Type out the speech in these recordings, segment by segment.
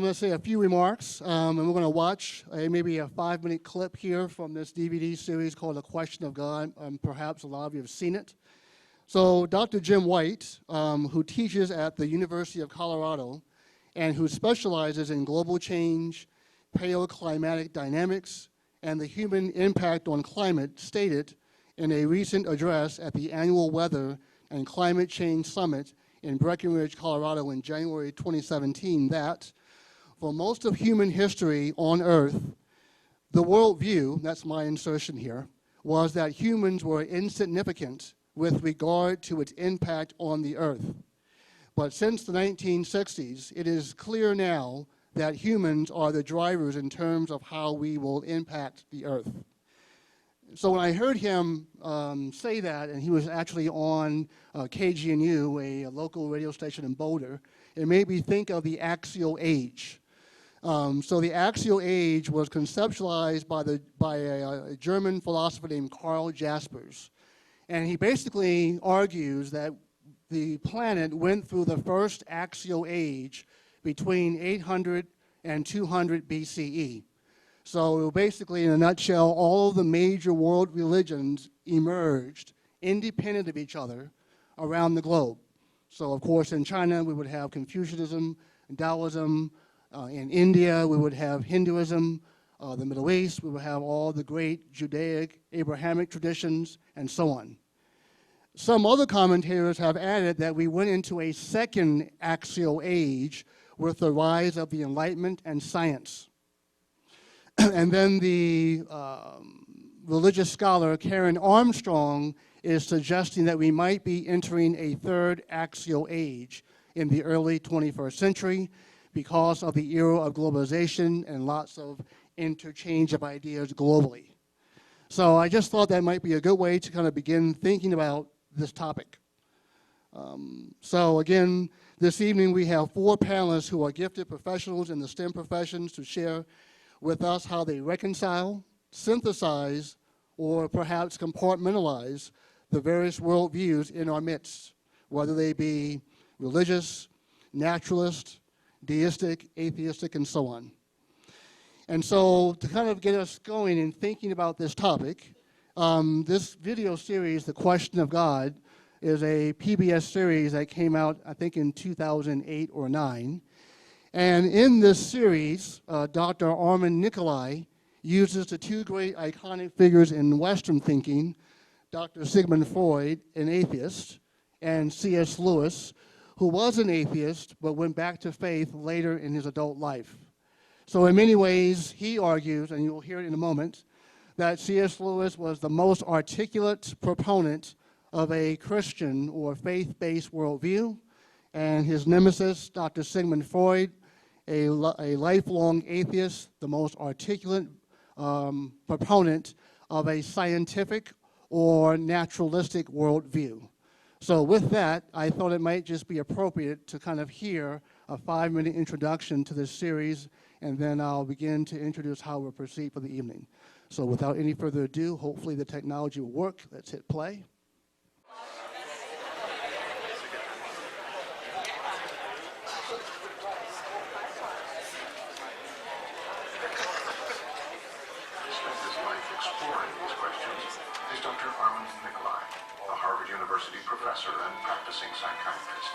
going to say a few remarks, and we're going to watch maybe a 5-minute clip here from this DVD series called The Question of God. Perhaps a lot of you have seen it. So Dr. Jim White, who teaches at the University of Colorado and who specializes in global change, paleoclimatic dynamics, and the human impact on climate, stated in a recent address at the annual Weather and Climate Change Summit in Breckenridge, Colorado in January 2017 that for most of human history on Earth, the worldview, that's my insertion here, was that humans were insignificant with regard to its impact on the Earth. But since the 1960s, it is clear now that humans are the drivers in terms of how we will impact the Earth. So when I heard him say that, and he was actually on KGNU, a local radio station in Boulder, it made me think of the axial age. So the axial age was conceptualized by a German philosopher named Karl Jaspers. And he basically argues that the planet went through the first axial age between 800 and 200 BCE. So basically, in a nutshell, all of the major world religions emerged independent of each other around the globe. So of course, in China, we would have Confucianism, Taoism. In India, we would have Hinduism. The Middle East, we would have all the great Judaic, Abrahamic traditions, and so on. Some other commentators have added that we went into a second axial age with the rise of the Enlightenment and science. And then the religious scholar Karen Armstrong is suggesting that we might be entering a third axial age in the early 21st century because of the era of globalization and lots of interchange of ideas globally. So I just thought that might be a good way to kind of begin thinking about this topic. So again, this evening we have 4 panelists who are gifted professionals in the STEM professions to share with us how they reconcile, synthesize, or perhaps compartmentalize the various worldviews in our midst, whether they be religious, naturalist, deistic, atheistic, and so on. And so to kind of get us going and thinking about this topic, this video series, The Question of God, is a PBS series that came out, I think, in 2008 or 9. And in this series, Dr. Armin Nicolai uses the 2 great iconic figures in Western thinking, Dr. Sigmund Freud, an atheist, and C.S. Lewis, who was an atheist but went back to faith later in his adult life. So in many ways, he argues, and you'll hear it in a moment, that C.S. Lewis was the most articulate proponent of a Christian or faith-based worldview, and his nemesis, Dr. Sigmund Freud, a lifelong atheist, the most articulate proponent of a scientific or naturalistic worldview. So with that, I thought it might just be appropriate to kind of hear a 5-minute introduction to this series, and then I'll begin to introduce how we'll proceed for the evening. So without any further ado, hopefully the technology will work. Let's hit play. Professor and practicing psychiatrist.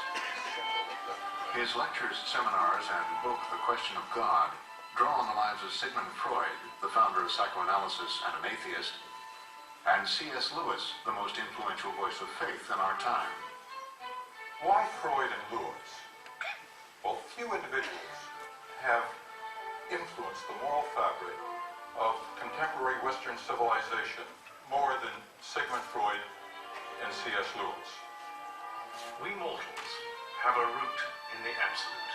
His lectures, seminars, and book, The Question of God, draw on the lives of Sigmund Freud, the founder of psychoanalysis and an atheist, and C.S. Lewis, the most influential voice of faith in our time. Why Freud and Lewis? Well, few individuals have influenced the moral fabric of contemporary Western civilization more than Sigmund Freud and C.S. Lewis. We mortals have a root in the absolute.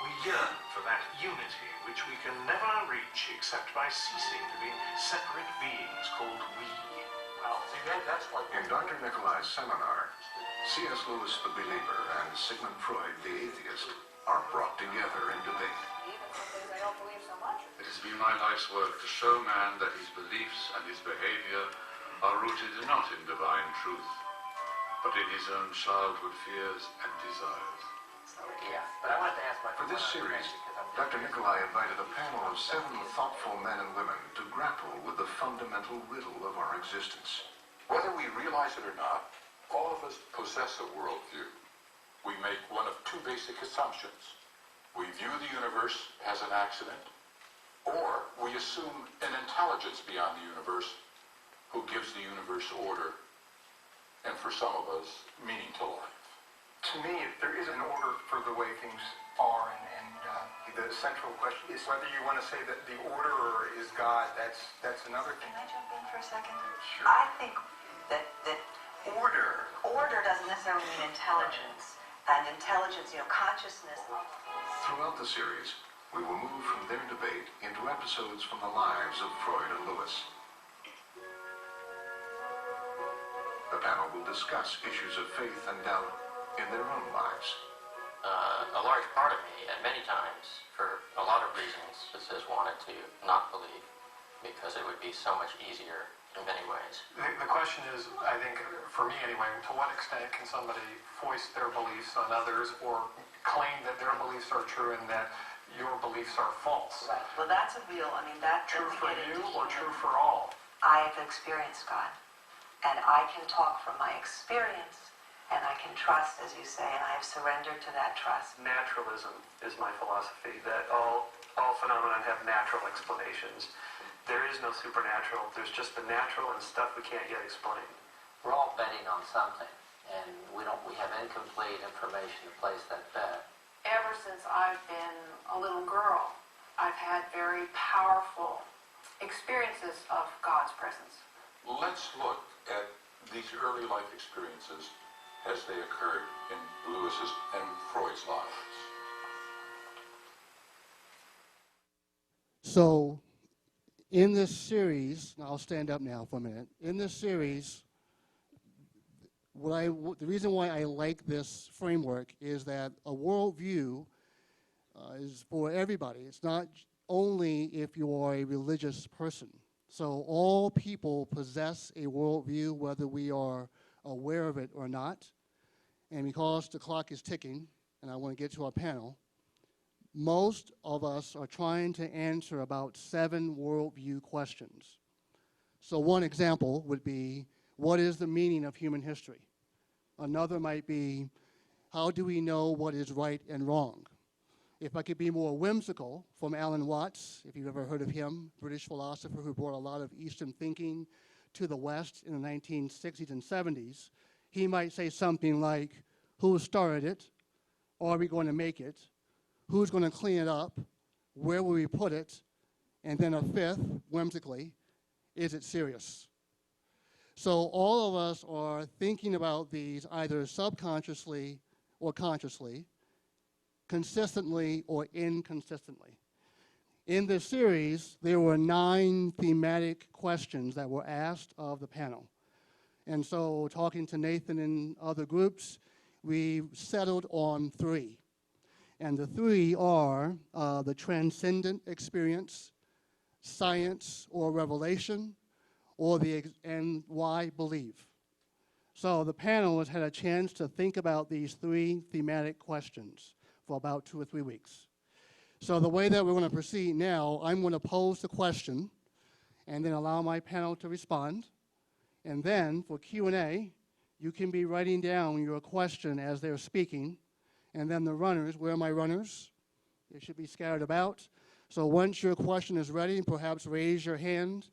We yearn for that unity which we can never reach except by ceasing to be separate beings called we. Well, that's what... In Dr. Nicolai's seminar, C.S. Lewis the believer and Sigmund Freud the atheist are brought together in debate. It has been my life's work to show man that his beliefs and his behavior are rooted not in divine truth, but in his own childhood fears and desires. Yeah, but I wanted to ask my... For this series, Dr. Nicolai invited a panel of 7 thoughtful men and women to grapple with the fundamental riddle of our existence. Whether we realize it or not, all of us possess a worldview. We make one of 2 basic assumptions. We view the universe as an accident, or we assume an intelligence beyond the universe who gives the universe order, and for some of us, meaning to life. To me, there is an order for the way things are, and the central question is whether you want to say that the order or is God, that's another thing. Can I jump in for a second? Sure. I think that order doesn't necessarily mean intelligence, and intelligence, consciousness. Throughout the series, we will move from their debate into episodes from the lives of Freud and Lewis. The panel will discuss issues of faith and doubt in their own lives. A large part of me, at many times, for a lot of reasons, has wanted to not believe, because it would be so much easier in many ways. The question is, I think, for me anyway, to what extent can somebody foist their beliefs on others or claim that their beliefs are true and that your beliefs are false? Right. Well, that's that True doesn't for get you into or human. true for all? I've experienced God, and I can talk from my experience, and I can trust, as you say, and I have surrendered to that trust. Naturalism is my philosophy, that all phenomena have natural explanations. There is no supernatural. There's just the natural and stuff we can't yet explain. We're all betting on something, and we have incomplete information to place that bet. Ever since I've been a little girl, I've had very powerful experiences of God's presence. Let's look at these early life experiences as they occurred in Lewis's and Freud's lives. So, in this series, and I'll stand up now for a minute. In this series, the reason why I like this framework is that a worldview is for everybody. It's not only if you are a religious person. So all people possess a worldview, whether we are aware of it or not. And because the clock is ticking, and I want to get to our panel, most of us are trying to answer about 7 worldview questions. So one example would be, what is the meaning of human history? Another might be, how do we know what is right and wrong? If I could be more whimsical, from Alan Watts, if you've ever heard of him, British philosopher who brought a lot of Eastern thinking to the West in the 1960s and 70s, he might say something like, who started it? Are we going to make it? Who's going to clean it up? Where will we put it? And then a 5th, whimsically, is it serious? So all of us are thinking about these either subconsciously or consciously, consistently or inconsistently. In this series, there were 9 thematic questions that were asked of the panel. And so talking to Nathan and other groups, we settled on 3. And the 3 are the transcendent experience, science or revelation, or and why believe. So the panel has had a chance to think about these 3 thematic questions for about 2 or 3 weeks. So the way that we're going to proceed now, I'm going to pose the question and then allow my panel to respond. And then for Q&A, you can be writing down your question as they're speaking. And then the runners, where are my runners? They should be scattered about. So once your question is ready, perhaps raise your hand.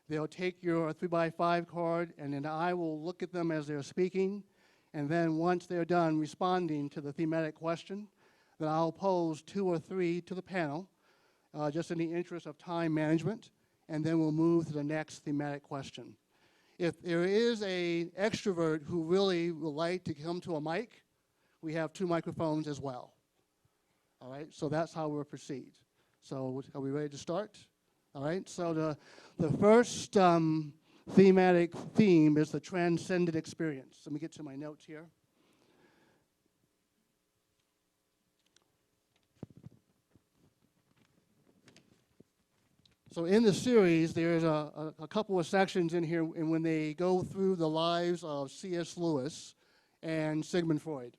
They'll take your 3x5 card, and then I will look at them as they're speaking. And then once they're done responding to the thematic question, then I'll pose 2 or 3 to the panel, just in the interest of time management, and then we'll move to the next thematic question. If there is an extrovert who really would like to come to a mic, we have 2 microphones as well. All right, so that's how we'll proceed. So are we ready to start? All right, so the first thematic theme is the transcendent experience. Let me get to my notes here. So in the series, there's a couple of sections in here, and when they go through the lives of C.S. Lewis and Sigmund Freud.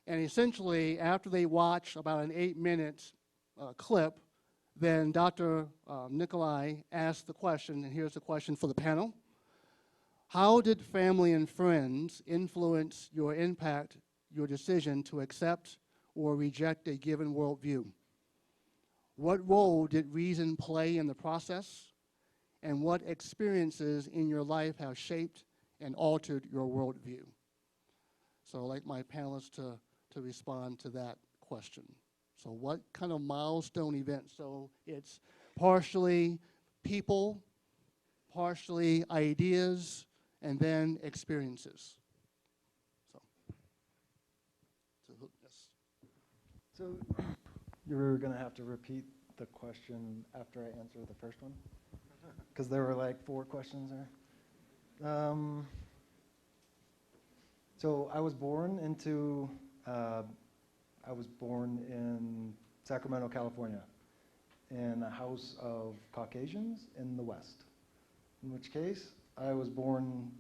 And essentially, after they watch about an 8-minute clip, then Dr. Nikolai asked the question, and here's the question for the panel. How did family and friends influence your decision to accept or reject a given worldview? What role did reason play in the process? And what experiences in your life have shaped and altered your worldview? So I'd like my panelists to respond to that question. So what kind of milestone event? So it's partially people, partially ideas, and then experiences. Yes. So you're going to have to repeat the question after I answer the first one? Because there were like 4 questions there. So I was born in Sacramento, California, in a house of Caucasians in the West. In which case, I was born,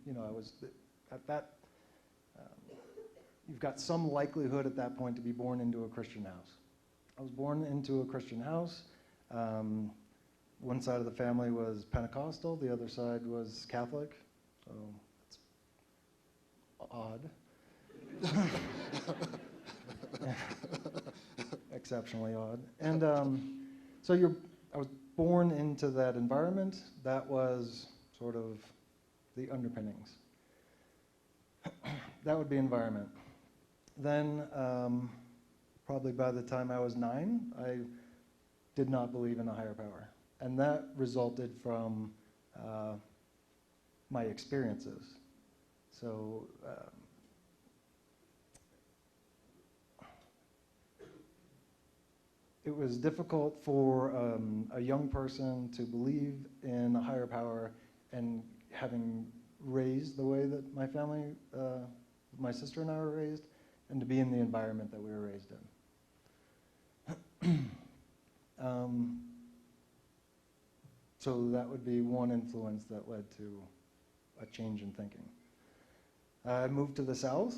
you've got some likelihood at that point to be born into a Christian house. I was born into a Christian house. One side of the family was Pentecostal, the other side was Catholic, so it's odd. Exceptionally odd. And so I was born into that environment. That was sort of the underpinnings. That would be environment. Then, probably by the time I was 9, I did not believe in a higher power. And that resulted from my experiences. So, it was difficult for a young person to believe in a higher power, and having raised the way that my family, my sister and I were raised, and to be in the environment that we were raised in. So that would be one influence that led to a change in thinking. I moved to the South,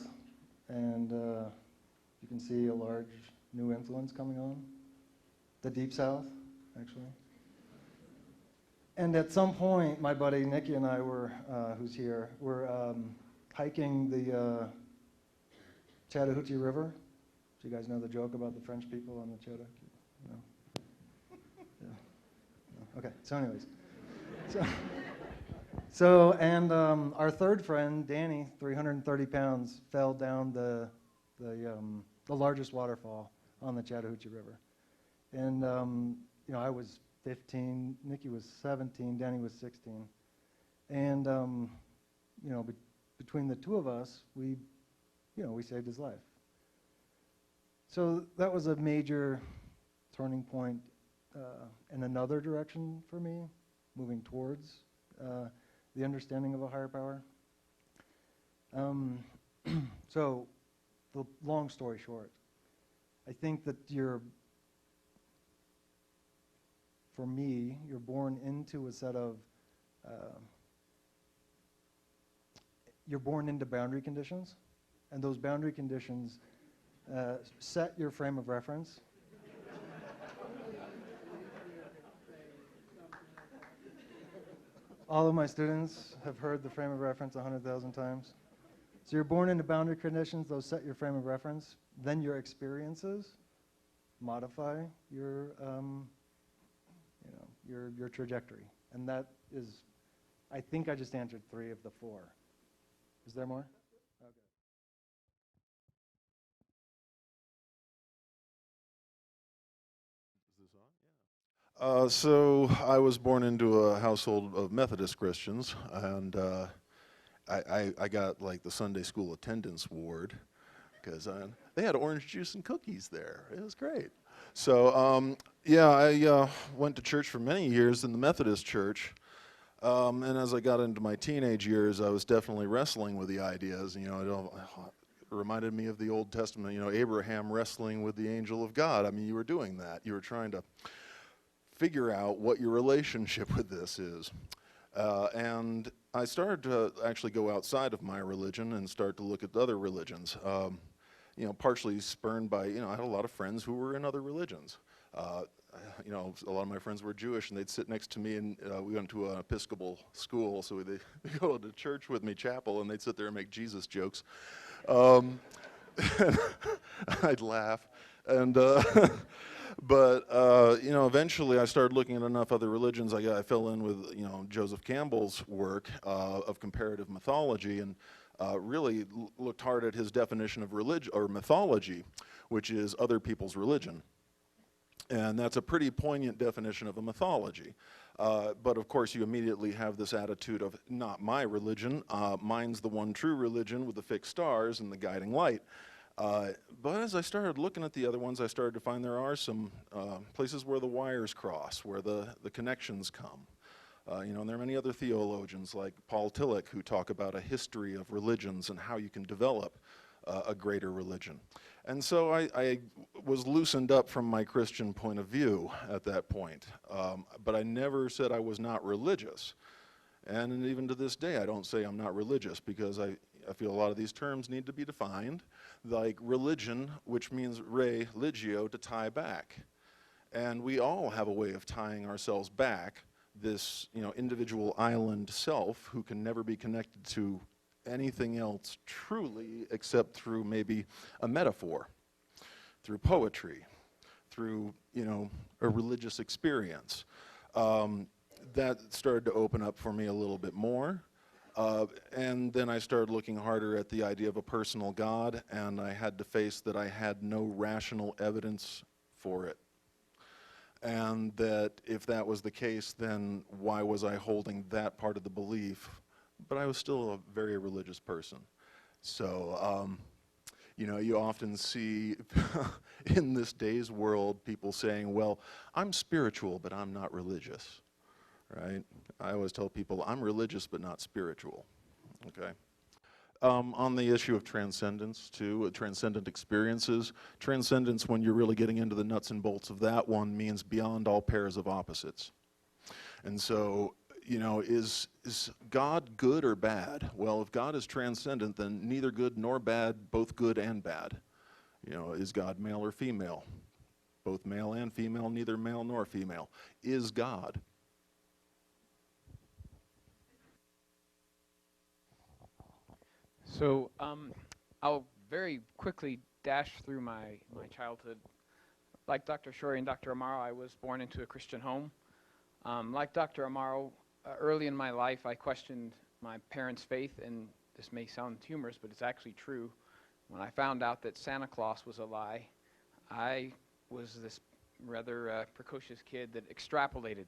and you can see a large new influence coming on. The Deep South, actually. And at some point, my buddy Nikki and I were, who's here, were hiking the Chattahoochee River. Do you guys know the joke about the French people on the Chattahoochee? No? Yeah. No. Okay, so anyways. And our third friend, Danny, 330 pounds, fell down the largest waterfall on the Chattahoochee River. And, I was 15, Nikki was 17, Danny was 16. And, between the two of us, we saved his life. So that was a major turning point in another direction for me, moving towards the understanding of a higher power. So, the long story short, I think that for me, you're born into a set of, you're born into boundary conditions, and those boundary conditions set your frame of reference. All of my students have heard the frame of reference 100,000 times. So you're born into boundary conditions, those set your frame of reference. Then your experiences modify your trajectory. And that is, I think I just answered 3 of the 4. Is there more? Okay. So I was born into a household of Methodist Christians, and I got like the Sunday school attendance ward because they had orange juice and cookies there. It was great. So I went to church for many years in the Methodist church, and as I got into my teenage years, I was definitely wrestling with the ideas. It reminded me of the Old Testament. Abraham wrestling with the angel of God. I mean, you were doing that. You were trying to figure out what your relationship with this is. And I started to actually go outside of my religion and start to look at other religions. partially spurned by, I had a lot of friends who were in other religions. A lot of my friends were Jewish, and they'd sit next to me, and we went to an Episcopal school, so they'd go to church with me, chapel, and they'd sit there and make Jesus jokes. I'd laugh. And eventually I started looking at enough other religions. I fell in with, Joseph Campbell's work of comparative mythology, and really looked hard at his definition of religion or mythology, which is other people's religion. And that's a pretty poignant definition of a mythology. But of course you immediately have this attitude of, not my religion, mine's the one true religion with the fixed stars and the guiding light. But as I started looking at the other ones, I started to find there are some places where the wires cross, where the connections come. And there are many other theologians like Paul Tillich who talk about a history of religions and how you can develop a greater religion. And so I was loosened up from my Christian point of view at that point. But I never said I was not religious. And even to this day, I don't say I'm not religious, because I feel a lot of these terms need to be defined, like religion, which means religio, to tie back. And we all have a way of tying ourselves back, this individual island self who can never be connected to anything else truly except through maybe a metaphor, through poetry, through a religious experience. That started to open up for me a little bit more. And then I started looking harder at the idea of a personal God, and I had to face that I had no rational evidence for it. And that if that was the case, then why was I holding that part of the belief? But I was still a very religious person. So, you often see in this day's world people saying, well, I'm spiritual, but I'm not religious, right? I always tell people, I'm religious, but not spiritual, okay? On the issue of transcendence, too, transcendent experiences, transcendence, when you're really getting into the nuts and bolts of that one, means beyond all pairs of opposites. And so, is God good or bad? Well, if God is transcendent, then neither good nor bad, both good and bad. Is God male or female? Both male and female, neither male nor female. Is God? So I'll very quickly dash through my childhood. Like Dr. Shorey and Dr. Amaro, I was born into a Christian home. Like Dr. Amaro, early in my life, I questioned my parents' faith, and this may sound humorous, but it's actually true. When I found out that Santa Claus was a lie, I was this rather precocious kid that extrapolated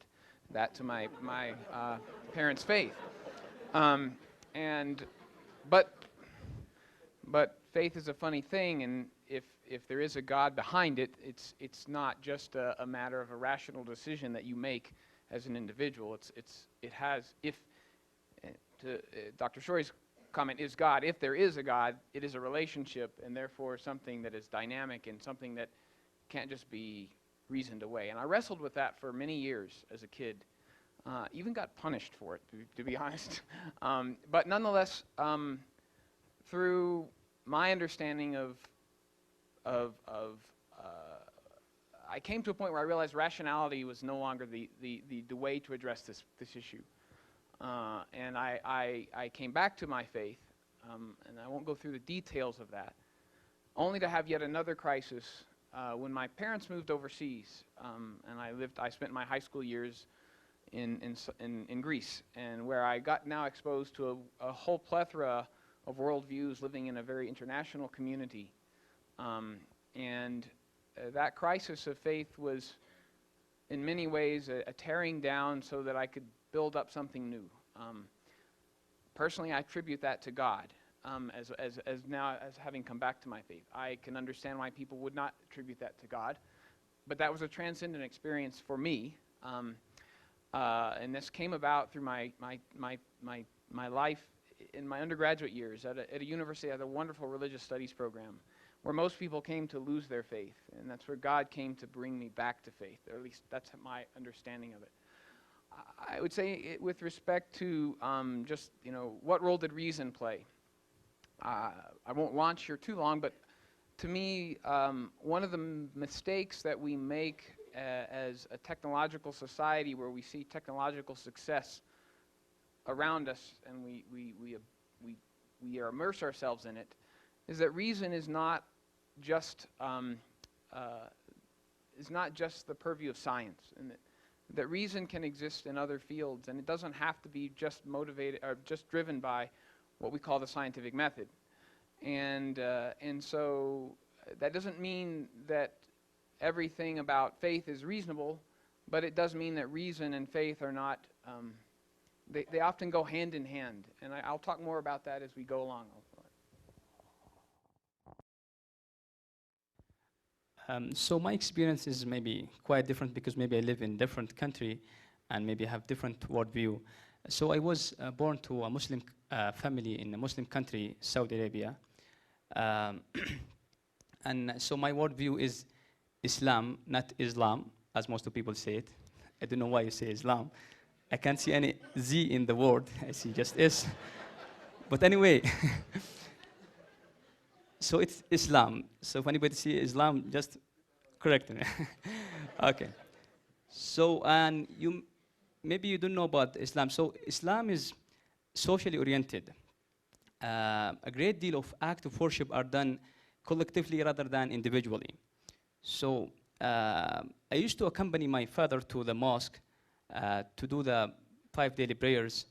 that to my parents' faith. But faith is a funny thing, and if there is a God behind it, it's not just a matter of a rational decision that you make as an individual. Dr. Shorey's comment is God. If there is a God, it is a relationship, and therefore something that is dynamic and something that can't just be reasoned away. And I wrestled with that for many years as a kid. Even got punished for it, to be honest. But nonetheless, through my understanding I came to a point where I realized rationality was no longer the way to address this issue. And I came back to my faith, and I won't go through the details of that, only to have yet another crisis when my parents moved overseas, and I spent my high school years in Greece, and where I got now exposed to a whole plethora of worldviews, living in a very international community. That crisis of faith was, in many ways, a tearing down so that I could build up something new. Personally, I attribute that to God, as having come back to my faith. I can understand why people would not attribute that to God, but that was a transcendent experience for me. And this came about through my life in my undergraduate years at a university. I had a wonderful religious studies program where most people came to lose their faith, and that's where God came to bring me back to faith, or at least that's my understanding of it. I would say with respect to what role did reason play? I won't launch here too long, but to me, one of the mistakes that we make as a technological society, where we see technological success around us and we immerse ourselves in it, is that reason is not just the purview of science, and that reason can exist in other fields, and it doesn't have to be just motivated or just driven by what we call the scientific method. And so that doesn't mean that everything about faith is reasonable, but it does mean that reason and faith are not, they often go hand in hand. And I'll talk more about that as we go along. So my experience is maybe quite different because maybe I live in a different country and maybe have different worldview. So I was born to a Muslim family in a Muslim country, Saudi Arabia. And so my worldview is Islam, not Islam, as most of people say it. I don't know why you say Islam. I can't see any Z in the word. I see just S. But anyway, so it's Islam. So if anybody sees Islam, just correct me. Okay. So, and maybe you don't know about Islam. So Islam is socially oriented. A great deal of acts of worship are done collectively rather than individually. So I used to accompany my father to the mosque to do the 5 daily prayers.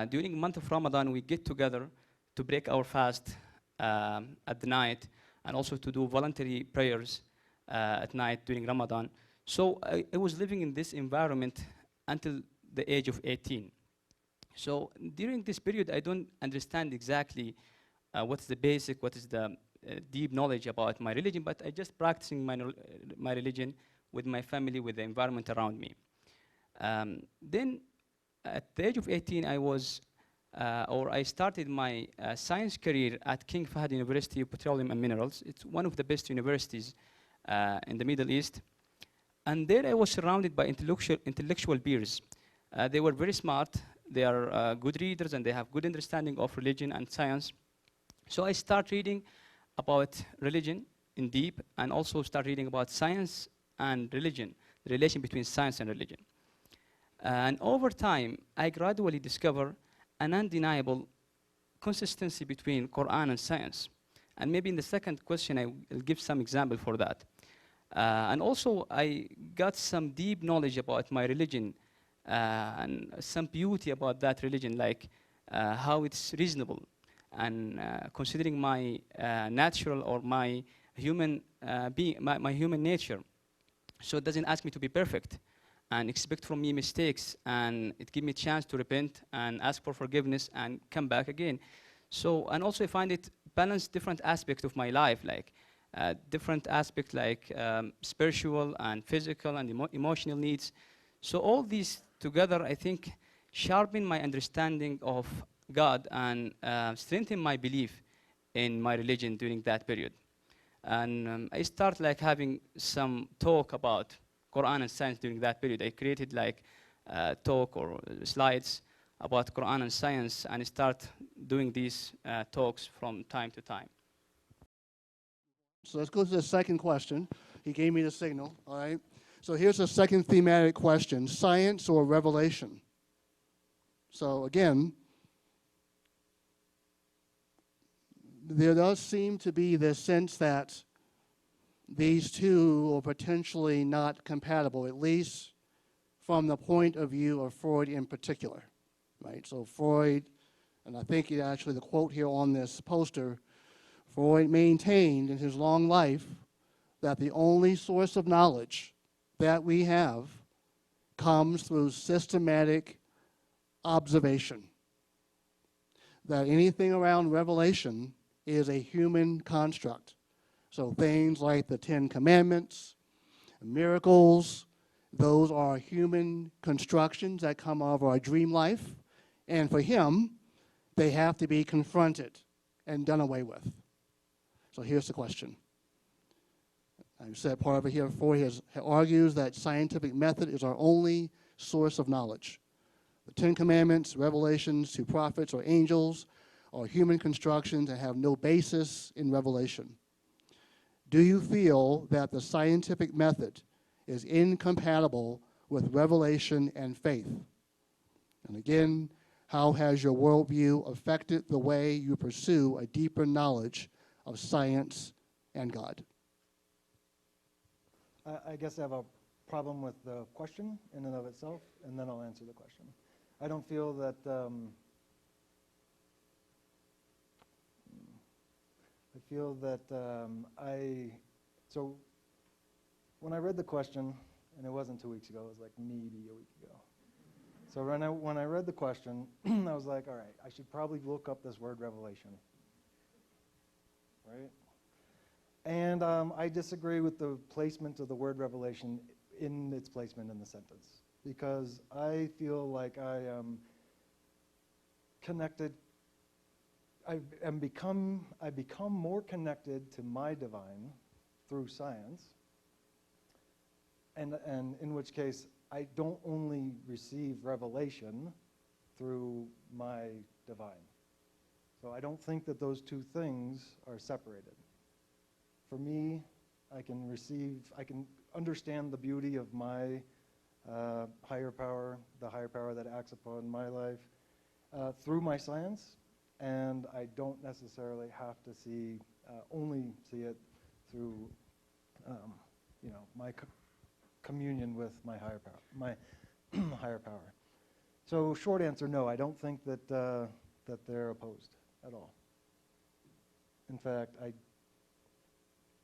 During the month of Ramadan, we get together to break our fast at the night, and also to do voluntary prayers at night during Ramadan. So I was living in this environment until the age of 18. So during this period, I don't understand exactly what's the basic, what is the deep knowledge about my religion, but I just practicing my religion with my family, with the environment around me. Then at the age of 18, I started my science career at King Fahd University of Petroleum and Minerals. It's one of the best universities in the Middle East. And there I was surrounded by intellectual peers. They were very smart, they are good readers, and they have good understanding of religion and science. So I start reading about religion in deep, and also start reading about science and religion, the relation between science and religion. And over time, I gradually discover an undeniable consistency between Quran and science. And maybe in the second question, I will give some example for that. And also, I got some deep knowledge about my religion and some beauty about that religion, like how it's reasonable, and considering my natural or my human being, my human nature. So it doesn't ask me to be perfect and expect from me mistakes, and it gives me a chance to repent and ask for forgiveness and come back again. So, and also I find it balance different aspects of my life, like different aspects like spiritual and physical and emotional needs. So all these together, I think, sharpen my understanding of God and strengthen my belief in my religion during that period. And I start like having some talk about Quran and science during that period. I created like talk or slides about Quran and science, and start doing these talks from time to time. So let's go to the second question. He gave me the signal, all right? So here's the second thematic question: science or revelation? So again, there does seem to be this sense that these two are potentially not compatible, at least from the point of view of Freud in particular, right? So Freud, and I think actually the quote here on this poster, Freud maintained in his long life that the only source of knowledge that we have comes through systematic observation. That anything around revelation is a human construct. So things like the 10 Commandments, miracles, those are human constructions that come out of our dream life. And for him, they have to be confronted and done away with. So here's the question. I've said part of it here before. He argues that scientific method is our only source of knowledge. The 10 Commandments, revelations to prophets or angels are human constructions that have no basis in revelation. Do you feel that the scientific method is incompatible with revelation and faith? And again, how has your worldview affected the way you pursue a deeper knowledge of science and God? I guess I have a problem with the question in and of itself, and then I'll answer the question. I don't feel that so when I read the question, and it wasn't 2 weeks ago, it was like maybe a week ago. So when I read the question, I was like, all right, I should probably look up this word revelation, right? And I disagree with the placement of the word revelation in its placement in the sentence, because I feel like I am connected. I become more connected to my divine through science, and in which case I don't only receive revelation through my divine. So I don't think that those two things are separated. For me, I can understand the beauty of my higher power, the higher power that acts upon my life through my science, and I don't necessarily have to only see it through, my communion with my higher power, my higher power. So short answer, no, I don't think that that they're opposed at all. In fact,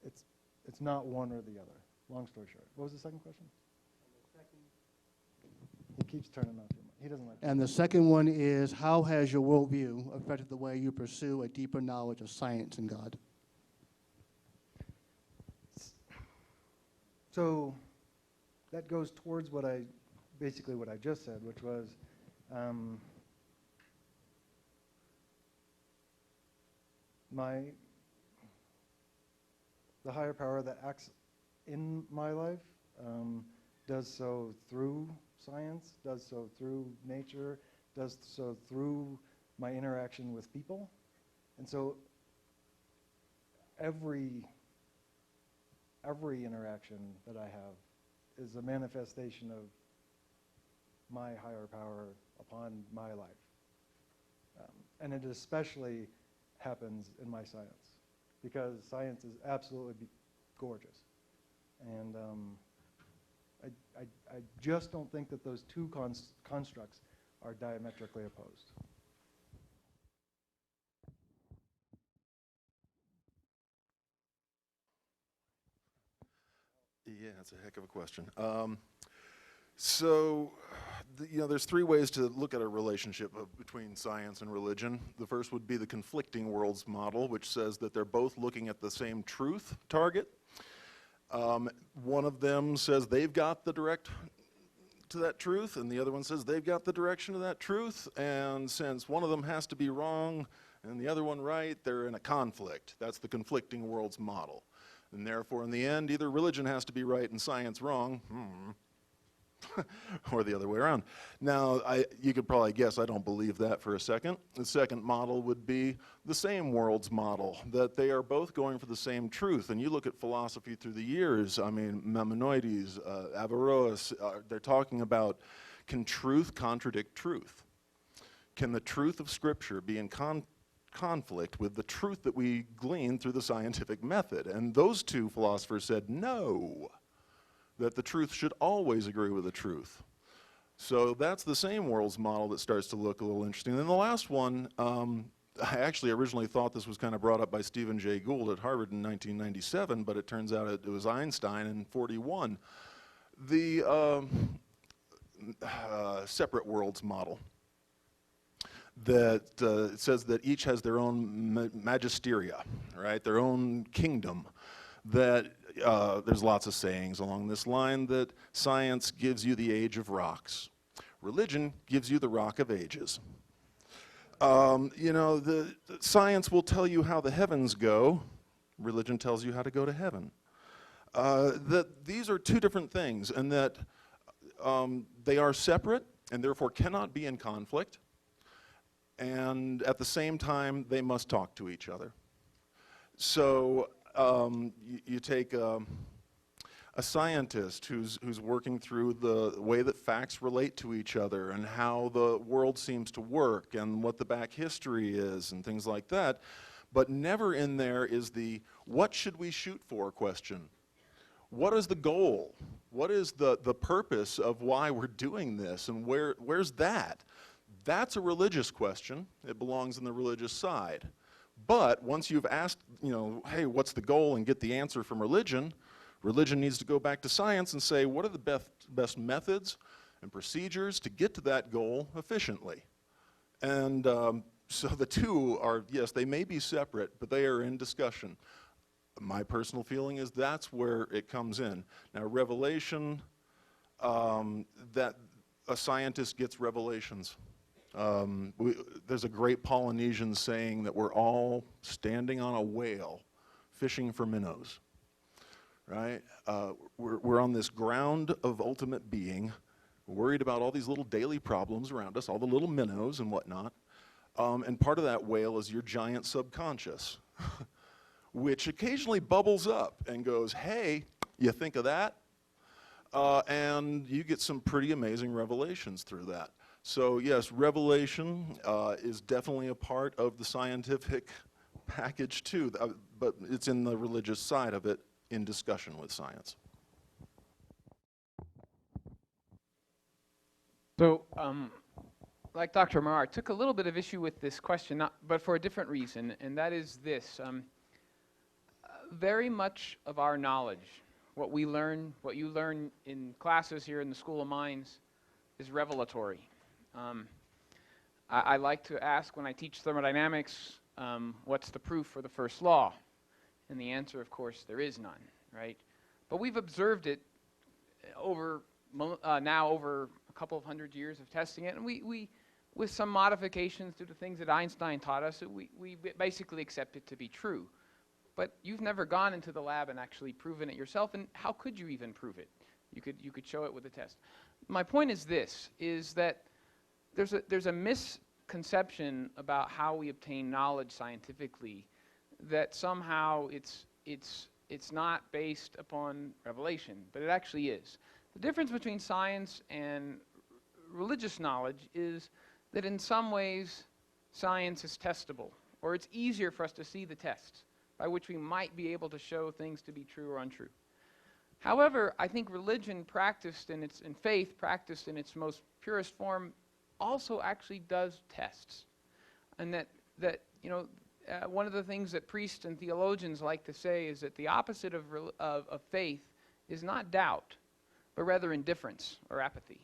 it's not one or the other. Long story short. What was the second question? He keeps turning off your mic. He doesn't like And the second one is, how has your worldview affected the way you pursue a deeper knowledge of science and God? So that goes towards basically what I just said, which was the higher power that acts in my life does so through science, does so through nature, does so through my interaction with people. And so every interaction that I have is a manifestation of my higher power upon my life. And it especially happens in my science, because science is absolutely gorgeous. And I just don't think that those two constructs are diametrically opposed. Yeah, that's a heck of a question. There's three ways to look at a relationship between science and religion. The first would be the conflicting worlds model, which says that they're both looking at the same truth target. One of them says they've got the direct to that truth, and the other one says they've got the direction of that truth, and since one of them has to be wrong and the other one right, they're in a conflict. That's the conflicting worlds model. And therefore, in the end, either religion has to be right and science wrong, or the other way around. Now, you could probably guess I don't believe that for a second. The second model would be the same worlds model, that they are both going for the same truth. And you look at philosophy through the years, I mean, Maimonides, Averroes, they're talking about, can truth contradict truth? Can the truth of Scripture be in conflict with the truth that we glean through the scientific method? And those two philosophers said no, that the truth should always agree with the truth. So that's the same worlds model that starts to look a little interesting. And the last one, I actually originally thought this was kind of brought up by Stephen Jay Gould at Harvard in 1997, but it turns out it was Einstein in 41. The separate worlds model that says that each has their own magisteria, right? Their own kingdom. That there's lots of sayings along this line, that science gives you the age of rocks. Religion gives you the rock of ages. The science will tell you how the heavens go. Religion tells you how to go to heaven. That these are two different things, and that they are separate and therefore cannot be in conflict. And at the same time, they must talk to each other. So You take a scientist who's working through the way that facts relate to each other and how the world seems to work and what the back history is and things like that, but never in there is the what should we shoot for question. What is the goal? What is the purpose of why we're doing this, and where's that? That's a religious question. It belongs in the religious side. But once you've asked, hey, what's the goal, and get the answer from religion, religion needs to go back to science and say, what are the best methods and procedures to get to that goal efficiently? And so the two are, yes, they may be separate, but they are in discussion. My personal feeling is that's where it comes in. Now, revelation, that a scientist gets revelations. There's a great Polynesian saying that we're all standing on a whale fishing for minnows, right? We're on this ground of ultimate being, worried about all these little daily problems around us, all the little minnows and whatnot. And part of that whale is your giant subconscious, which occasionally bubbles up and goes, hey, you think of that? And you get some pretty amazing revelations through that. So yes, revelation is definitely a part of the scientific package too, but it's in the religious side of it in discussion with science. So, like Dr. Amaro, I took a little bit of issue with this question, but for a different reason, and that is this. Very much of our knowledge, what we learn, what you learn in classes here in the School of Mines, is revelatory. I like to ask when I teach thermodynamics, what's the proof for the first law? And the answer, of course, there is none, right? But we've observed it over now over a couple of hundred years of testing it, and we with some modifications due to things that Einstein taught us, we basically accept it to be true. But you've never gone into the lab and actually proven it yourself, and how could you even prove it? You could show it with a test. My point is this, is that there's a misconception about how we obtain knowledge scientifically, that somehow it's not based upon revelation, but it actually is. The difference between science and religious knowledge is that in some ways science is testable, or it's easier for us to see the tests by which we might be able to show things to be true or untrue. However, I think religion practiced and faith practiced in its most purest form also actually does tests. And that one of the things that priests and theologians like to say is that the opposite of faith is not doubt, but rather indifference or apathy.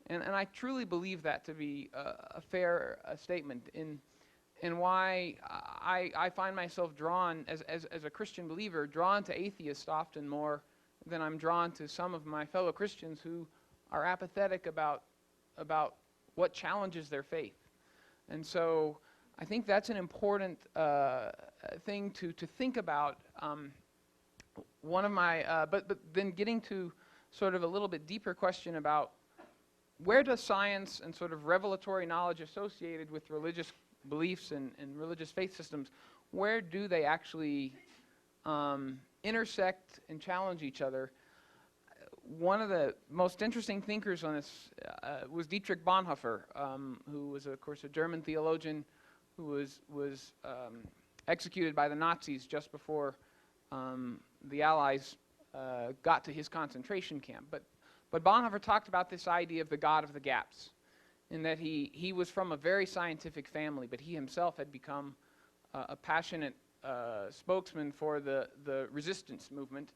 And I truly believe that to be a fair statement in why I find myself drawn, as a Christian believer, drawn to atheists often more than I'm drawn to some of my fellow Christians who are apathetic about what challenges their faith. And so I think that's an important thing to think about. One of my, but then getting to sort of a little bit deeper question about where does science and sort of revelatory knowledge associated with religious beliefs and religious faith systems, where do they actually intersect and challenge each other? One of the most interesting thinkers on this was Dietrich Bonhoeffer, who was, of course, a German theologian who was executed by the Nazis just before the Allies got to his concentration camp. But Bonhoeffer talked about this idea of the God of the gaps, in that he was from a very scientific family, but he himself had become a passionate spokesman for the resistance movement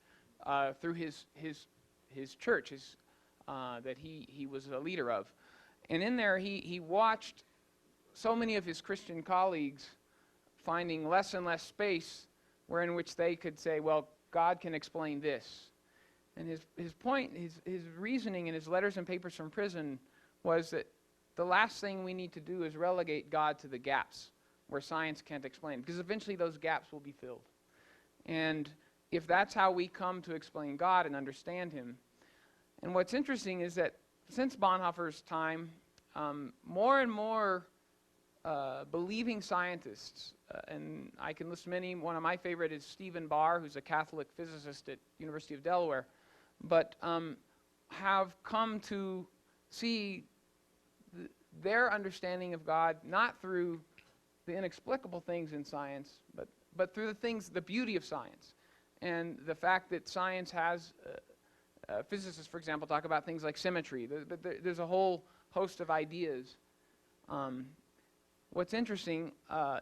through his church that he was a leader of. And in there he watched so many of his Christian colleagues finding less and less space wherein which they could say, well, God can explain this. And his point, his reasoning in his letters and papers from prison was that the last thing we need to do is relegate God to the gaps where science can't explain, because eventually those gaps will be filled. And if that's how we come to explain God and understand him, and what's interesting is that since Bonhoeffer's time, more and more believing scientists, and I can list many. One of my favorite is Stephen Barr, who's a Catholic physicist at University of Delaware, but have come to see their understanding of God not through the inexplicable things in science, but through the beauty of science, and the fact that science has, physicists, for example, talk about things like symmetry. There's a whole host of ideas. What's interesting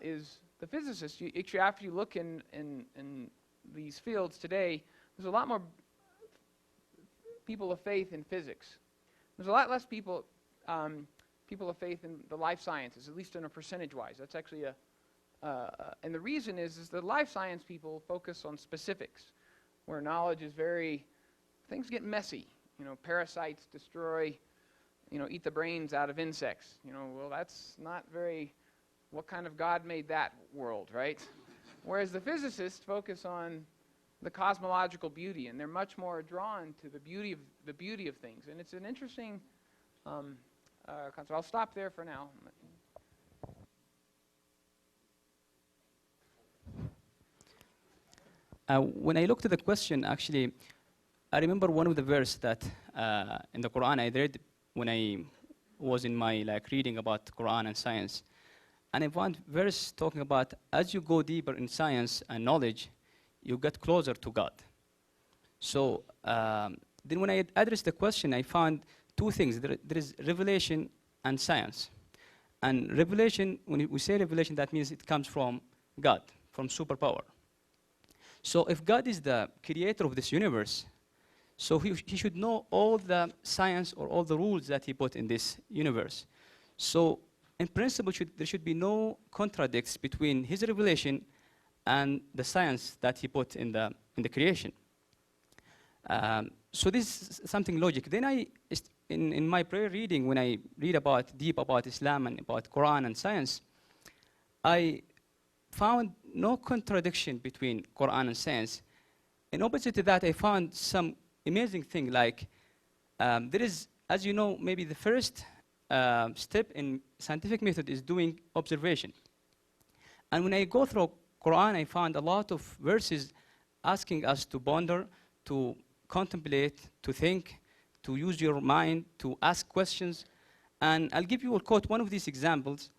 is the physicists, actually after you look in these fields today, there's a lot more people of faith in physics. There's a lot less people of faith in the life sciences, at least in a percentage-wise. That's actually and the reason is that life science people focus on specifics, where knowledge is things get messy. Parasites destroy, eat the brains out of insects. Well, that's not what kind of God made that world, right? Whereas the physicists focus on the cosmological beauty, and they're much more drawn to the beauty of things. And it's an interesting concept. I'll stop there for now. When I looked at the question, actually, I remember one of the verses that in the Quran I read when I was in my reading about Quran and science. And I found verse talking about as you go deeper in science and knowledge, you get closer to God. So then when I addressed the question, I found two things. There is revelation and science. And revelation, when we say revelation, that means it comes from God, from superpower. So if God is the creator of this universe, so he should know all the science or all the rules that he put in this universe. So in principle, there should be no contradicts between his revelation and the science that he put in the creation. So this is something logic. Then in my prayer reading, when I read deep about Islam and about Quran and science, I found no contradiction between Quran and science. In opposite to that, I found some amazing thing, like there is, as you know, maybe the first step in scientific method is doing observation. And when I go through Quran, I found a lot of verses asking us to ponder, to contemplate, to think, to use your mind, to ask questions. And I'll give you a quote, one of these examples.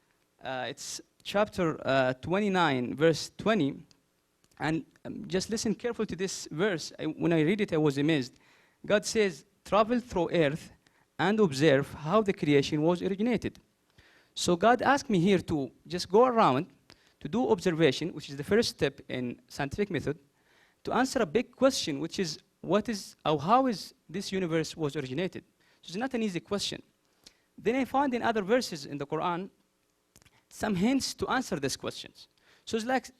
It's chapter 29, verse 20. And just listen carefully to this verse. When I read it, I was amazed. God says, travel through earth and observe how the creation was originated. So God asked me here to just go around to do observation, which is the first step in scientific method, to answer a big question, which is, how is this universe was originated? So it's not an easy question. Then I found in other verses in the Quran some hints to answer these questions. So it's like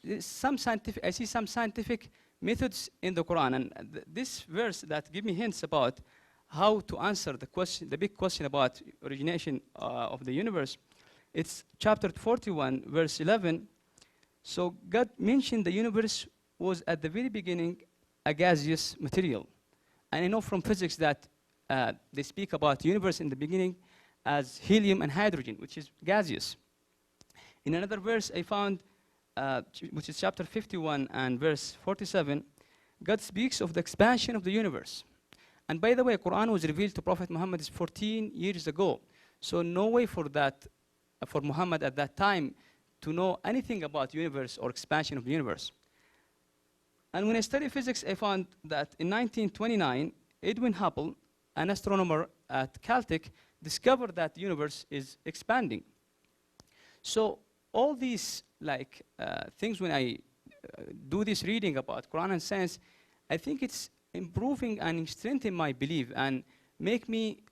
I see some scientific methods in the Quran, and this verse that give me hints about how to answer the big question about origination of the universe. It's chapter 41, verse 11. So God mentioned the universe was at the very beginning a gaseous material. And I know from physics that they speak about the universe in the beginning as helium and hydrogen, which is gaseous. In another verse I found, which is chapter 51 and verse 47, God speaks of the expansion of the universe. And by the way, Quran was revealed to Prophet Muhammad 14 years ago. So no way for Muhammad at that time to know anything about the universe or expansion of the universe. And when I studied physics, I found that in 1929, Edwin Hubble, an astronomer at Caltech, discovered that the universe is expanding. So all these things, when I do this reading about Quran and science, I think it's improving and strengthening my belief and make me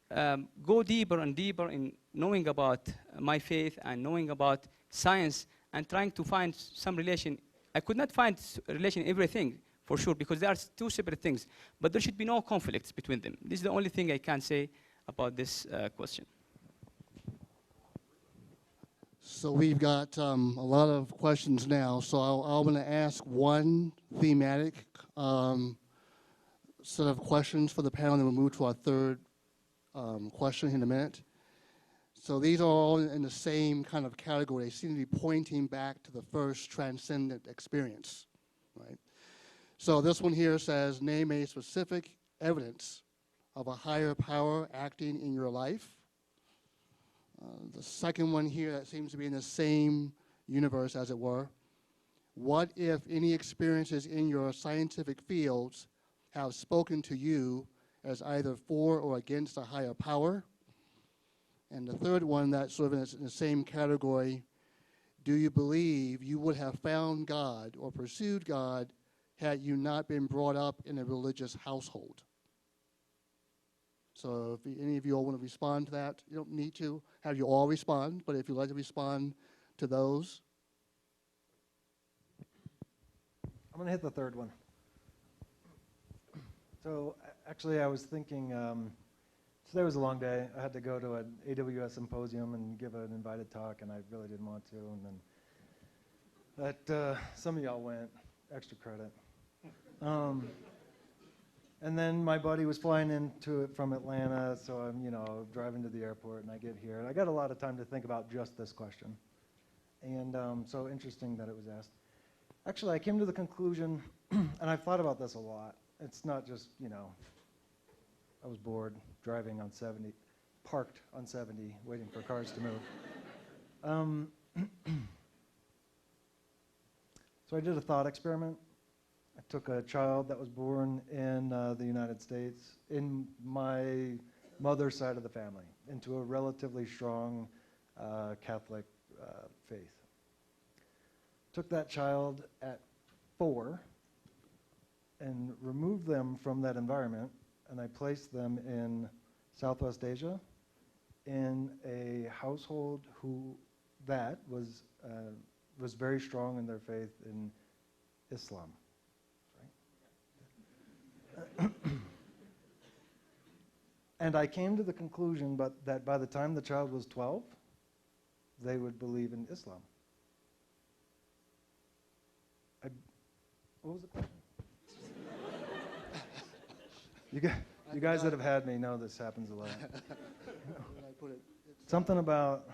go deeper and deeper in knowing about my faith and knowing about science and trying to find some relation. I could not find relation in everything, for sure, because they are two separate things. But there should be no conflicts between them. This is the only thing I can say about this question. So we've got a lot of questions now. So I'm going to ask one thematic set of questions for the panel, and then we'll move to our third question in a minute. So these are all in the same kind of category. They seem to be pointing back to the first transcendent experience, right? So this one here says, name a specific evidence of a higher power acting in your life. The second one here that seems to be in the same universe, as it were. What, if any, experiences in your scientific fields have spoken to you as either for or against a higher power? And the third one that's sort of in the same category, do you believe you would have found God or pursued God had you not been brought up in a religious household? So if any of you all want to respond to that, you don't need to have you all respond, but if you'd like to respond to those. I'm going to hit the third one. So actually I was thinking, today was a long day. I had to go to an AWS symposium and give an invited talk, and I really didn't want to. And then some of y'all went, extra credit. And then my buddy was flying into it from Atlanta, so I'm, driving to the airport, and I get here. And I got a lot of time to think about just this question. And so interesting that it was asked. Actually, I came to the conclusion, and I've thought about this a lot. It's not just, I was bored driving on 70, parked on 70, waiting for cars to move. So I did a thought experiment. I took a child that was born in the United States, in my mother's side of the family, into a relatively strong Catholic faith. Took that child at 4 and removed them from that environment, and I placed them in Southwest Asia in a household that was very strong in their faith in Islam. And I came to the conclusion that by the time the child was 12, they would believe in Islam. What was the question? You guys that have had me know this happens a lot. Something about,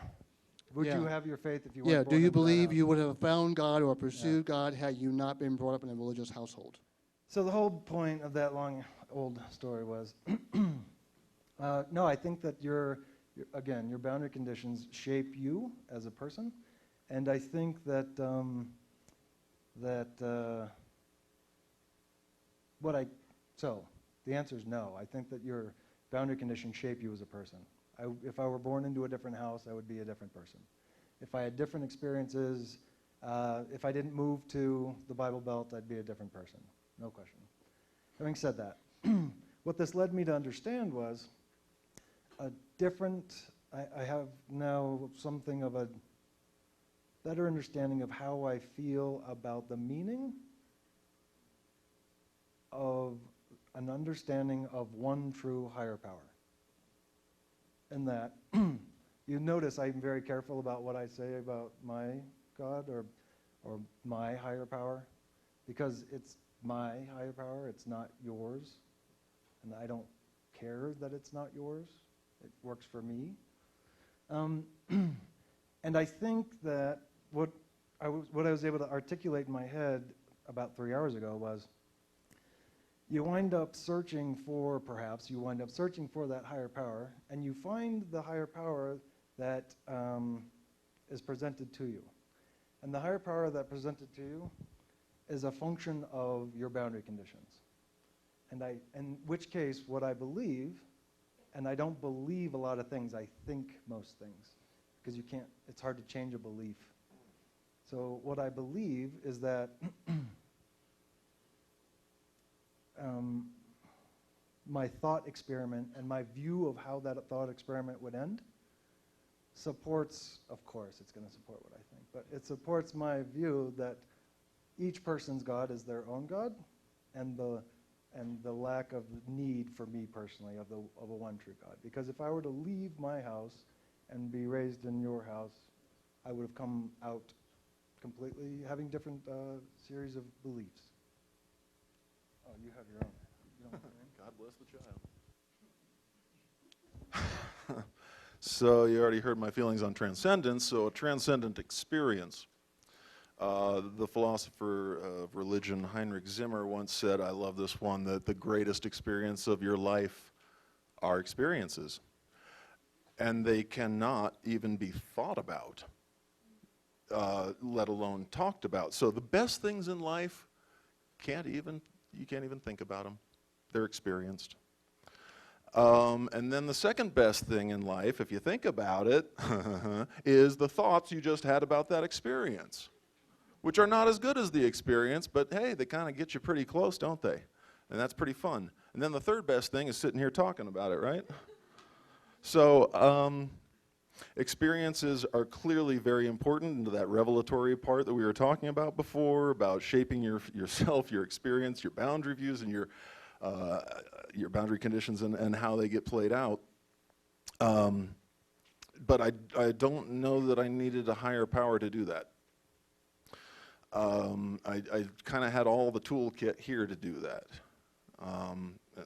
would you have your faith if you weren't born do you into that believe house? you would have found God or pursued God had you not been brought up in a religious household? So the whole point of that long, old story was, no, I think that again, your boundary conditions shape you as a person, and I think that so the answer is no. I think that your boundary conditions shape you as a person. If I were born into a different house, I would be a different person. If I had different experiences, if I didn't move to the Bible Belt, I'd be a different person. No question. Having said that, what this led me to understand was I have now something of a better understanding of how I feel about the meaning of an understanding of one true higher power. And that, you notice I'm very careful about what I say about my God or my higher power, because it's my higher power, it's not yours, and I don't care that it's not yours. It works for me. And I think that what I was able to articulate in my head about 3 hours ago was, you wind up searching for that higher power, and you find the higher power that is presented to you. And the higher power that presented to you is a function of your boundary conditions. And in which case, what I believe, and I don't believe a lot of things, I think most things, because it's hard to change a belief. So what I believe is that my thought experiment and my view of how that thought experiment would end supports, of course, it's going to support what I think, but it supports my view that each person's God is their own God, and the lack of need for me personally of a one true God. Because if I were to leave my house and be raised in your house, I would have come out completely having different series of beliefs. Oh, you have your own. You don't have your own? God bless the child. So you already heard my feelings on transcendence, so a transcendent experience. The philosopher of religion, Heinrich Zimmer, once said, I love this one, that the greatest experience of your life are experiences. And they cannot even be thought about, let alone talked about. So the best things in life, you can't even think about them. They're experienced. And then the second best thing in life, if you think about it, is the thoughts you just had about that experience, which are not as good as the experience, but hey, they kind of get you pretty close, don't they? And that's pretty fun. And then the third best thing is sitting here talking about it, right? So experiences are clearly very important into that revelatory part that we were talking about before, about shaping yourself, your experience, your boundary views, and your boundary conditions and how they get played out. But I don't know that I needed a higher power to do that. I kind of had all the toolkit here to do that.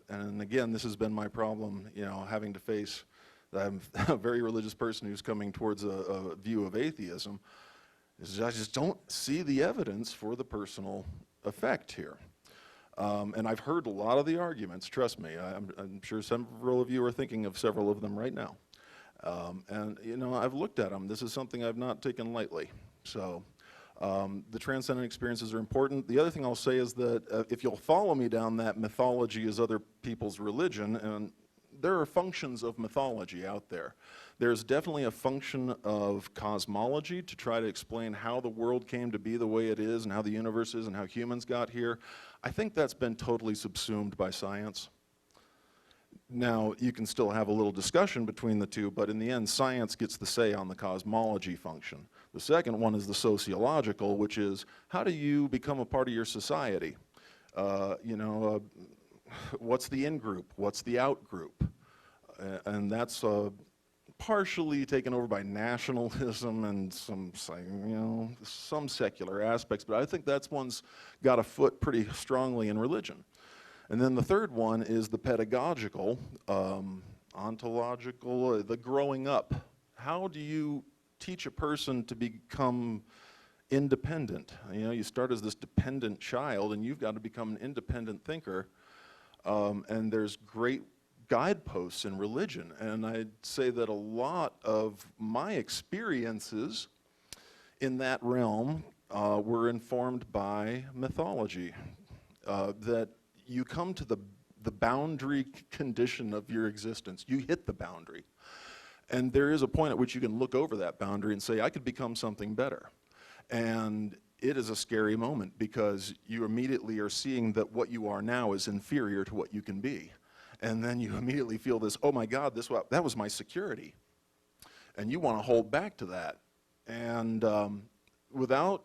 And again, this has been my problem, having to face that I'm a very religious person who's coming towards a view of atheism, is I just don't see the evidence for the personal effect here. And I've heard a lot of the arguments, trust me. I'm sure several of you are thinking of several of them right now. And I've looked at them. This is something I've not taken lightly. So the transcendent experiences are important. The other thing I'll say is that if you'll follow me down that mythology is other people's religion, and there are functions of mythology out there. There's definitely a function of cosmology to try to explain how the world came to be the way it is and how the universe is and how humans got here. I think that's been totally subsumed by science. Now, you can still have a little discussion between the two, but in the end, science gets the say on the cosmology function. The second one is the sociological, which is how do you become a part of your society? What's the in-group? What's the out-group? And that's partially taken over by nationalism and some secular aspects, but I think that's one's got a foot pretty strongly in religion. And then the third one is the pedagogical, ontological, the growing up. How do you teach a person to become independent? You start as this dependent child and you've got to become an independent thinker. And there's great guideposts in religion. And I'd say that a lot of my experiences in that realm were informed by mythology. That you come to the boundary condition of your existence. You hit the boundary. And there is a point at which you can look over that boundary and say, I could become something better. And it is a scary moment because you immediately are seeing that what you are now is inferior to what you can be. And then you immediately feel this, oh my God, that was my security. And you want to hold back to that. And without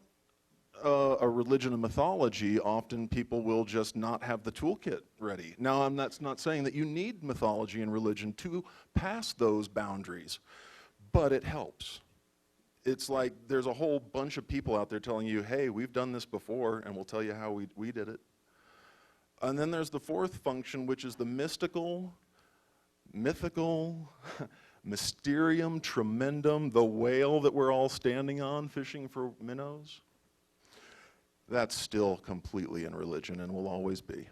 a religion of mythology, often people will just not have the toolkit ready. Now, that's not saying that you need mythology and religion to pass those boundaries, but it helps. It's like there's a whole bunch of people out there telling you, hey, we've done this before, and we'll tell you how we did it. And then there's the fourth function, which is the mystical, mythical, mysterium tremendum, the whale that we're all standing on fishing for minnows. That's still completely in religion and will always be.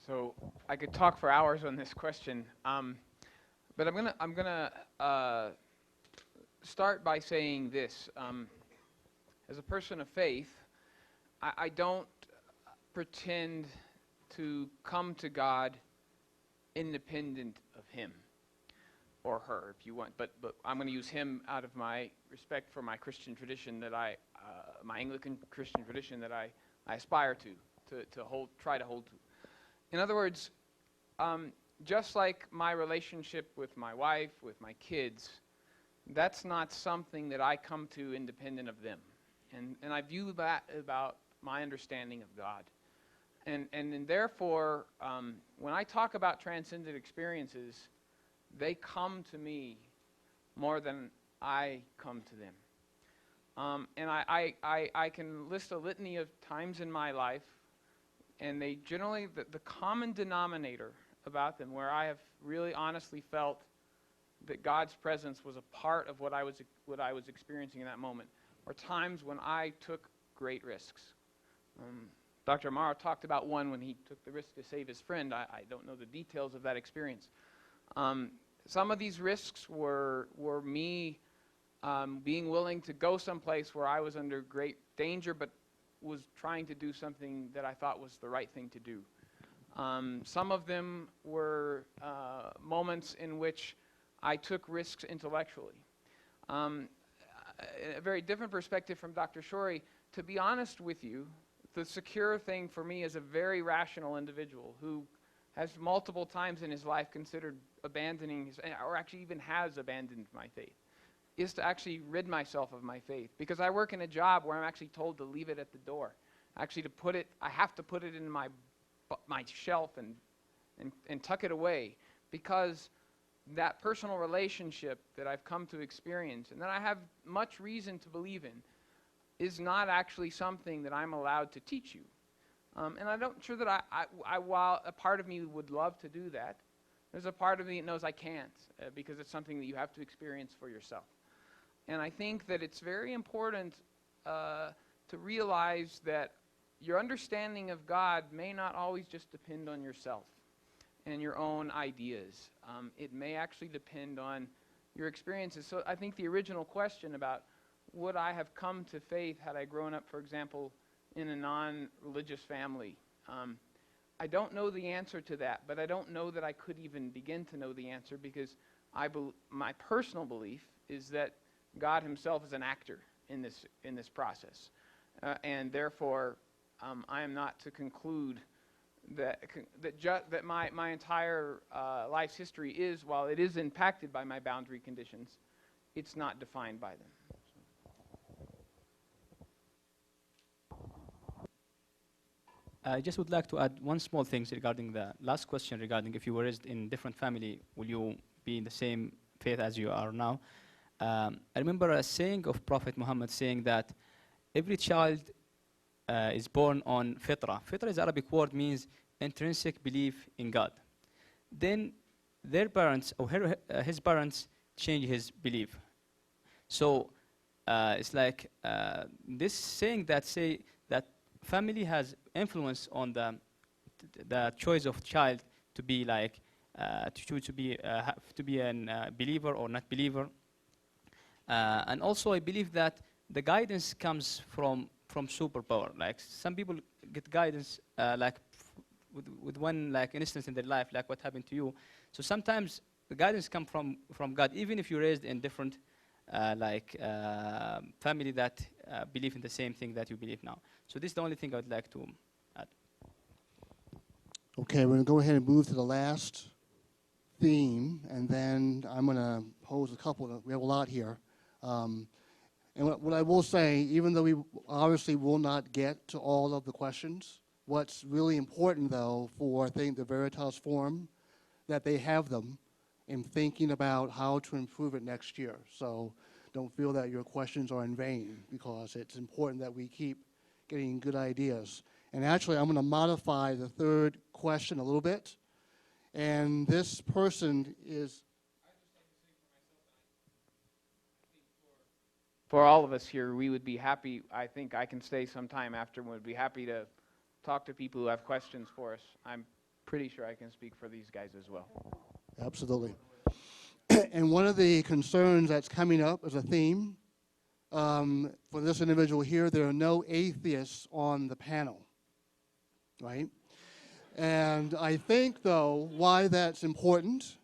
So I could talk for hours on this question, but I'm gonna start by saying this. As a person of faith, I don't pretend to come to God independent of Him or her, if you want. But I'm going to use Him out of my respect for my Christian tradition that my Anglican Christian tradition that I aspire to try to hold to. In other words, just like my relationship with my wife, with my kids, that's not something that I come to independent of them. And I view that about my understanding of God. And therefore, when I talk about transcendent experiences, they come to me more than I come to them. And I can list a litany of times in my life, and they generally, the common denominator about them, where I have really honestly felt that God's presence was a part of what I was experiencing in that moment, are times when I took great risks. Dr. Amaro talked about one when he took the risk to save his friend. I don't know the details of that experience. Some of these risks were me being willing to go someplace where I was under great danger, but was trying to do something that I thought was the right thing to do. Some of them were moments in which I took risks intellectually. A very different perspective from Dr. Shorey. To be honest with you, the secure thing for me as a very rational individual who has multiple times in his life considered abandoning his, or actually even has abandoned my faith, is to actually rid myself of my faith. Because I work in a job where I'm actually told to leave it at the door. Actually to put it, I have to put it in my shelf and tuck it away, because that personal relationship that I've come to experience and that I have much reason to believe in is not actually something that I'm allowed to teach you. And I'm not sure that while a part of me would love to do that, there's a part of me that knows I can't, because it's something that you have to experience for yourself. And I think that it's very important to realize that your understanding of God may not always just depend on yourself and your own ideas. It may actually depend on your experiences. So I think the original question about would I have come to faith had I grown up, for example, in a non-religious family? I don't know the answer to that, but I don't know that I could even begin to know the answer, because my personal belief is that God himself is an actor in this process. And therefore, I am not to conclude that my entire life's history is, while it is impacted by my boundary conditions, it's not defined by them. I just would like to add one small thing regarding the last question regarding if you were raised in different family, will you be in the same faith as you are now? I remember a saying of Prophet Muhammad saying that every child is born on fitra. Fitra is Arabic word, means intrinsic belief in God. Then their parents, or his parents, change his belief. So it's like this saying that say that family has influence on the choice of child to be like to choose to be a believer or not believer. And also I believe that the guidance comes from superpower. Like some people get guidance like with one like instance in their life, like what happened to you. So sometimes the guidance comes from God, even if you're raised in different family that believe in the same thing that you believe now. So this is the only thing I would like to add. Okay, we're going to go ahead and move to the last theme, and then I'm going to pose a couple. We have a lot here. And what I will say, even though we obviously will not get to all of the questions, what's really important, though, for I think the Veritas Forum, that they have them in thinking about how to improve it next year. So don't feel that your questions are in vain, because it's important that we keep getting good ideas. And actually, I'm going to modify the third question a little bit. And this person is... For all of us here, we would be happy. I think I can stay some time after, and would be happy to talk to people who have questions for us. I'm pretty sure I can speak for these guys as well. Absolutely. And one of the concerns that's coming up as a theme for this individual here, there are no atheists on the panel, right? And I think, though, why that's important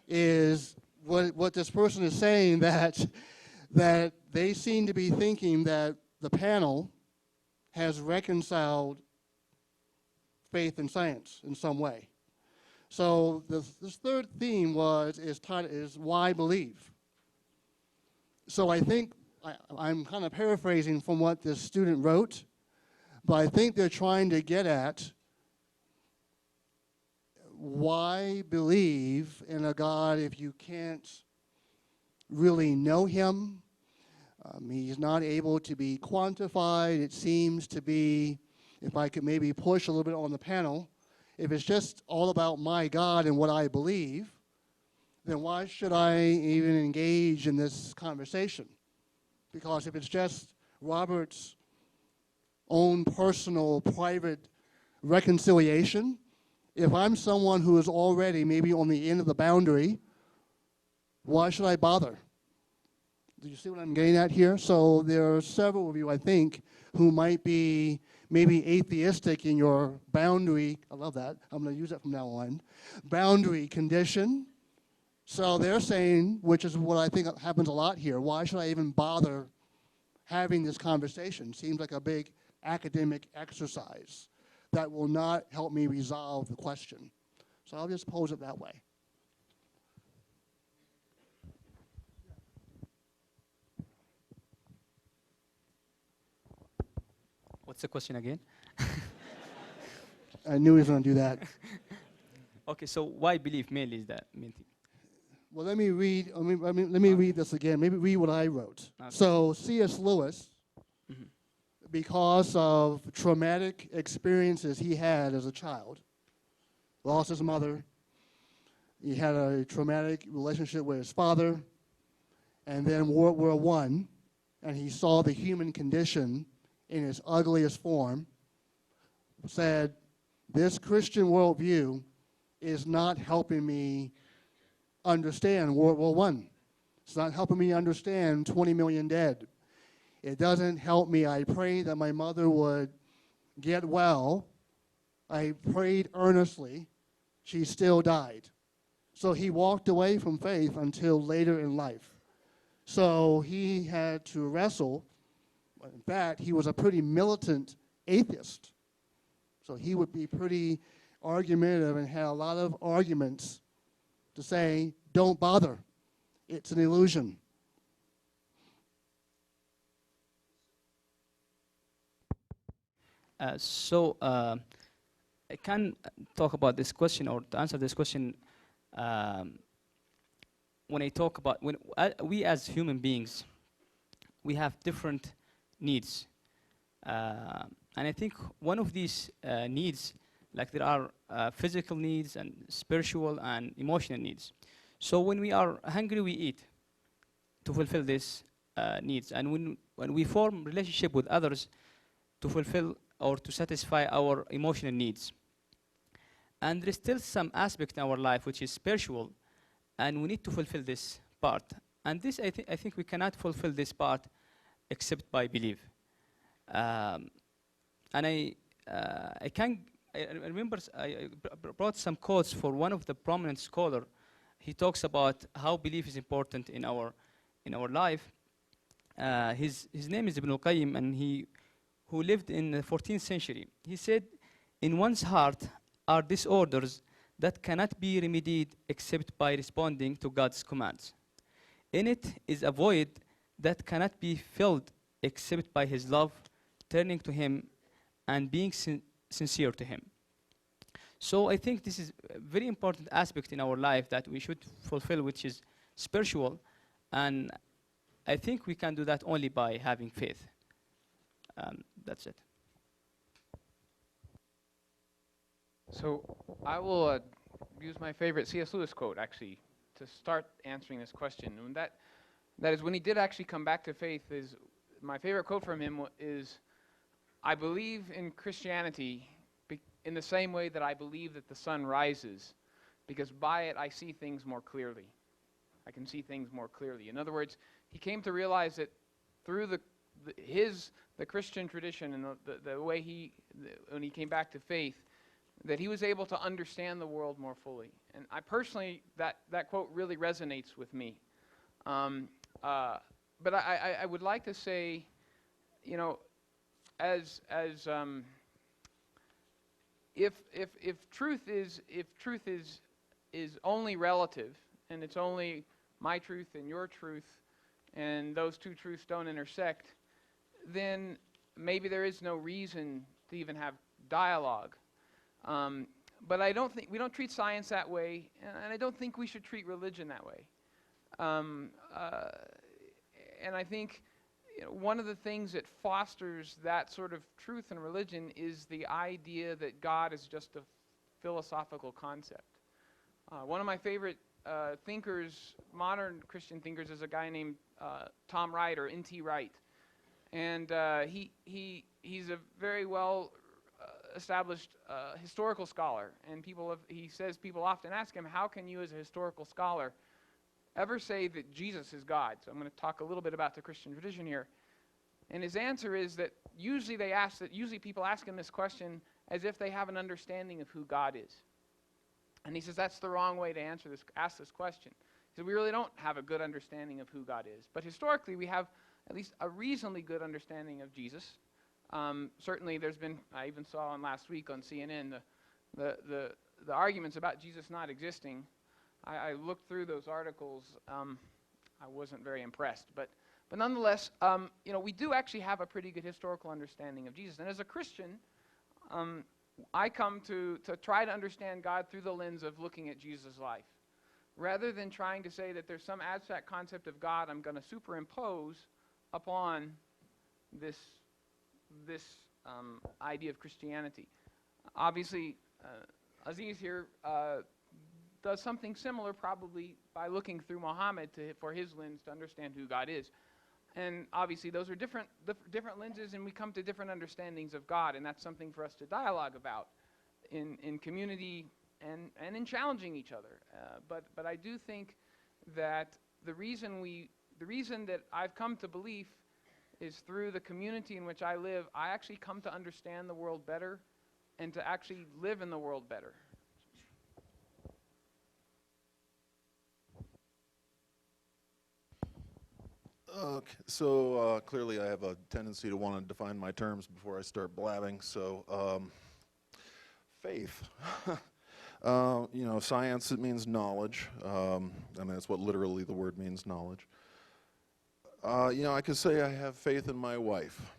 is what this person is saying, that they seem to be thinking that the panel has reconciled faith and science in some way. So this third theme is why believe. So I think, I'm kind of paraphrasing from what this student wrote, but I think they're trying to get at why believe in a God if you can't really know him. He's not able to be quantified. It seems to be if I could maybe push a little bit on the panel, if it's just all about my God and what I believe, then why should I even engage in this conversation? Because if it's just Robert's own personal, private reconciliation, if I'm someone who is already maybe on the end of the boundary, why should I bother? Do you see what I'm getting at here? So there are several of you, I think, who might be maybe atheistic in your boundary, I love that, I'm going to use that from now on, boundary condition. So they're saying, which is what I think happens a lot here, why should I even bother having this conversation? Seems like a big academic exercise that will not help me resolve the question. So I'll just pose it that way. What's the question again? I knew he was going to do that. Okay, so why belief mainly is that main thing? Well, let me read. Let me read this again. Maybe read what I wrote. Okay. So C.S. Lewis, Mhm. because of traumatic experiences he had as a child, lost his mother. He had a traumatic relationship with his father, and then World War I, and he saw the human condition in its ugliest form. Said, "This Christian worldview is not helping me understand World War I. It's not helping me understand 20 million dead. It doesn't help me. I prayed that my mother would get well. I prayed earnestly. She still died." So he walked away from faith until later in life. So he had to wrestle. In fact, he was a pretty militant atheist. So he would be pretty argumentative and had a lot of arguments to say, don't bother. It's an illusion. I can talk about this question or to answer this question when I talk about, we as human beings, we have different needs. And I think one of these needs, like there are physical needs and spiritual and emotional needs. So when we are hungry, we eat to fulfill these needs. And when we form relationship with others to fulfill or to satisfy our emotional needs. And there is still some aspect in our life which is spiritual, and we need to fulfill this part. And this, I think we cannot fulfill this part except by belief. And I remember I brought some quotes for one of the prominent scholar. He talks about how belief is important in our life. His name is Ibn al-Qayyim, and who lived in the 14th century. He said, "In one's heart are disorders that cannot be remedied except by responding to God's commands. In it is a void that cannot be filled except by His love, turning to Him and being sincere to Him." So I think this is a very important aspect in our life that we should fulfill, which is spiritual. And I think we can do that only by having faith. That's it. So I will use my favorite C.S. Lewis quote, actually, to start answering this question. And that is when he did actually come back to faith, is my favorite quote from him is, "I believe in Christianity in the same way that I believe that the sun rises, because by it I see things more clearly. I can see things more clearly." In other words, he came to realize that through the Christian tradition and the way when he came back to faith, that he was able to understand the world more fully. And I personally, that quote really resonates with me. But I would like to say, you know, if truth is only relative, and it's only my truth and your truth, and those two truths don't intersect, then maybe there is no reason to even have dialogue. But we don't treat science that way, and I don't think we should treat religion that way. And I think one of the things that fosters that sort of truth in religion is the idea that God is just a philosophical concept. One of my favorite thinkers, modern Christian thinkers, is a guy named Tom Wright, or N.T. Wright. And he's a very well established historical scholar. And he says people often ask him, how can you as a historical scholar ever say that Jesus is God? So I'm going to talk a little bit about the Christian tradition here. And his answer is that usually people ask him this question as if they have an understanding of who God is. And he says that's the wrong way to ask this question. He said we really don't have a good understanding of who God is. But historically we have at least a reasonably good understanding of Jesus. Certainly I even saw on last week on CNN the arguments about Jesus not existing. I looked through those articles. I wasn't very impressed, but nonetheless, we do actually have a pretty good historical understanding of Jesus. And as a Christian, I come to try to understand God through the lens of looking at Jesus' life. Rather than trying to say that there's some abstract concept of God I'm going to superimpose upon this idea of Christianity. Obviously, Aziz here does something similar, probably by looking through Muhammad for his lens to understand who God is. And obviously those are different lenses, and we come to different understandings of God, and that's something for us to dialogue about in community and in challenging each other. But I do think that the reason that I've come to belief is through the community in which I live. I actually come to understand the world better and to actually live in the world better. Okay, so clearly I have a tendency to want to define my terms before I start blabbing. So faith. Science, it means knowledge. I mean, that's what literally the word means, knowledge. I could say I have faith in my wife.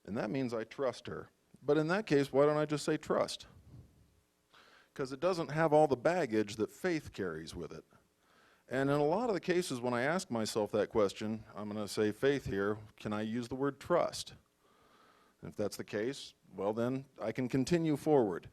And that means I trust her. But in that case, why don't I just say trust? Because it doesn't have all the baggage that faith carries with it. And in a lot of the cases when I ask myself that question, I'm going to say faith here, can I use the word trust? And if that's the case, well then I can continue forward.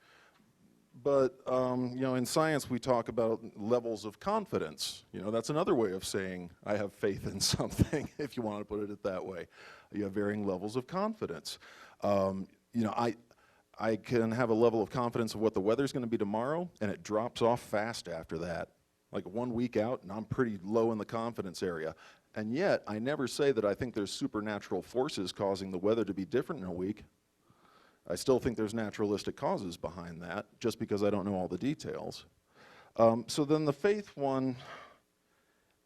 But, in science we talk about levels of confidence. That's another way of saying I have faith in something, if you want to put it that way. You have varying levels of confidence. I can have a level of confidence of what the weather's going to be tomorrow, and it drops off fast after that. Like 1 week out, and I'm pretty low in the confidence area. And yet, I never say that I think there's supernatural forces causing the weather to be different in a week. I still think there's naturalistic causes behind that, just because I don't know all the details. So then the faith one,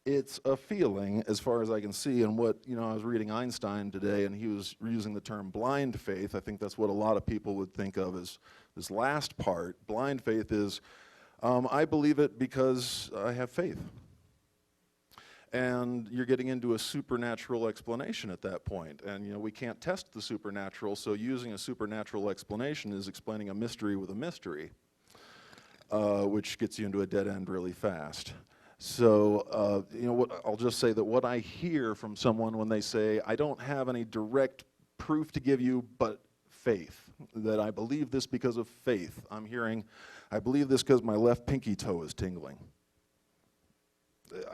it's a feeling, as far as I can see, and what, I was reading Einstein today, and he was using the term blind faith. I think that's what a lot of people would think of as this last part. Blind faith is, I believe it because I have faith. And you're getting into a supernatural explanation at that point. And, we can't test the supernatural, so using a supernatural explanation is explaining a mystery with a mystery, which gets you into a dead end really fast. So, I'll just say that what I hear from someone when they say, I don't have any direct proof to give you, but faith, that I believe this because of faith. I'm hearing, I believe this because my left pinky toe is tingling.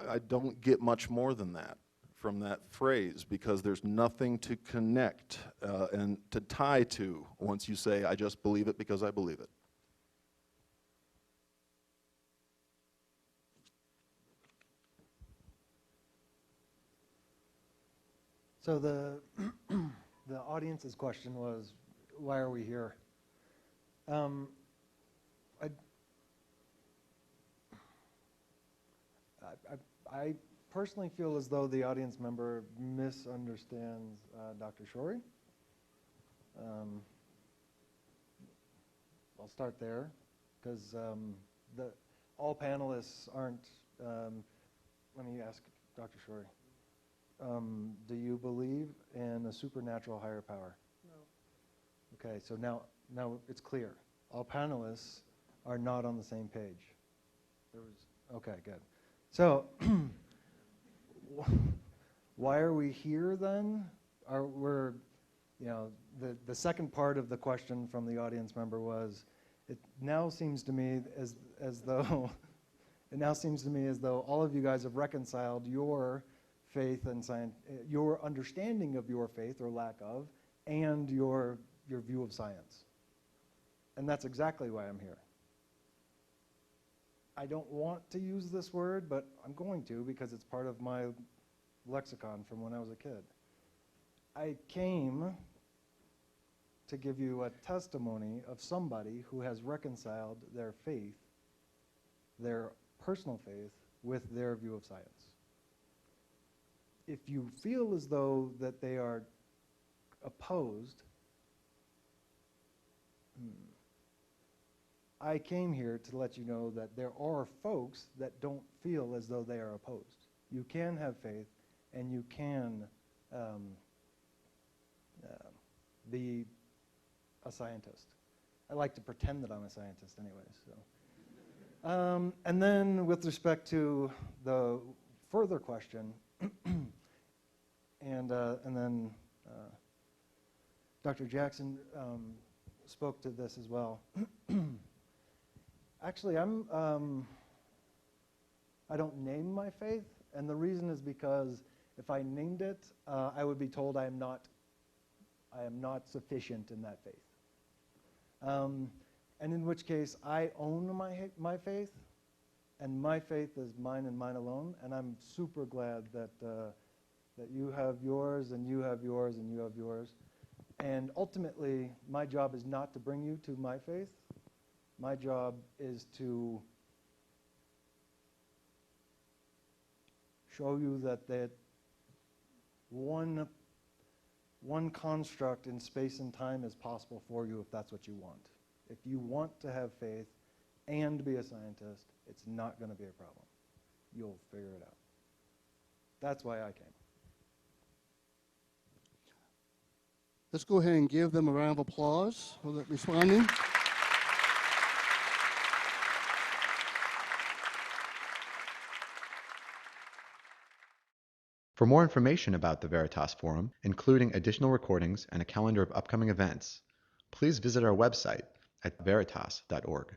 I don't get much more than that from that phrase, because there's nothing to connect and to tie to once you say, I just believe it because I believe it. So the audience's question was, why are we here? I personally feel as though the audience member misunderstands Dr. Shorey. I'll start there, because all panelists aren't. Let me ask Dr. Shorey. Do you believe in a supernatural higher power? No. Okay, so now it's clear. All panelists are not on the same page. Okay, good. So, Why are we here then? We're, you know, the second part of the question from the audience member was, it now seems to me as though all of you guys have reconciled your faith and your understanding of your faith or lack of, and your view of science. And that's exactly why I'm here. I don't want to use this word, but I'm going to because it's part of my lexicon from when I was a kid. I came to give you a testimony of somebody who has reconciled their faith, their personal faith, with their view of science. If you feel as though that they are opposed, I came here to let you know that there are folks that don't feel as though they are opposed. You can have faith, and you can be a scientist. I like to pretend that I'm a scientist anyways. So. And then with respect to the further question, and then Dr. Jackson spoke to this as well. Actually, I don't name my faith, and the reason is because if I named it, I would be told I am not sufficient in that faith. And in which case, I own my faith, and my faith is mine and mine alone, and I'm super glad that you have yours, and you have yours, and you have yours. And ultimately, my job is not to bring you to my faith. My job is to show you that one construct in space and time is possible for you if that's what you want. If you want to have faith and be a scientist, it's not going to be a problem. You'll figure it out. That's why I came. Let's go ahead and give them a round of applause for that responding. For more information about the Veritas Forum, including additional recordings and a calendar of upcoming events, please visit our website at veritas.org.